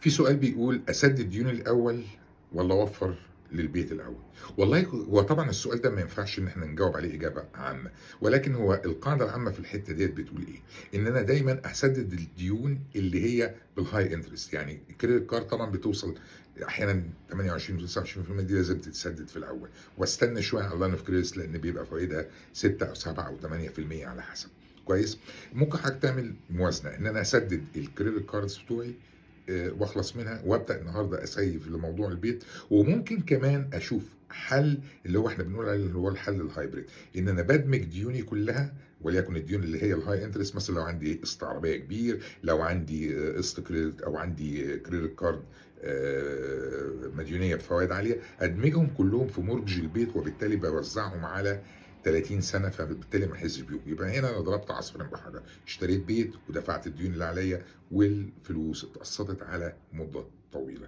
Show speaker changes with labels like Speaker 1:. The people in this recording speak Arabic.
Speaker 1: في سؤال بيقول أسدد ديوني الأول والّا أوفّر للبيت الأول؟ والله هو طبعًا السؤال ده ما ينفعش إن إحنا نجاوب عليه إجابة عامة، ولكن هو القاعدة العامة في الحتّة ديّة بتقول إيه، إن أنا دايمًا أسدد الديون اللي هي بالhigh interest يعني الcredit card طبعًا بتوصل أحيانًا 28 و29% دي لازم تتسدد في الأول، واستنى شوية على الline of credit لإن بيبقى فوايدها 6 أو 7 أو 8% على حسب، كويس؟ ممكن حضرتك تعمل موازنة، إن أنا أسدد الcredit cards بتوعي واخلص منها وابدا النهارده اسيف لموضوع البيت، وممكن كمان اشوف حل اللي هو احنا بنقول عليه اللي هو الحل الهايبريد، ان انا بدمج ديوني كلها وليكن الديون اللي هي الهاي انترست، مثلا لو عندي قسط عربيه كبير، لو عندي قسط كريدت او عندي كريدت كارد مديونيه بفوائد عاليه، ادمجهم كلهم في مورجج البيت وبالتالي بوزعهم على 30 سنه، فبالتالي ما احسش بيهم. يبقى هنا انا ضربت عصفورين بحجر، اشتريت بيت ودفعت الديون اللي عليا والفلوس اتقسطت على مدة طويلة.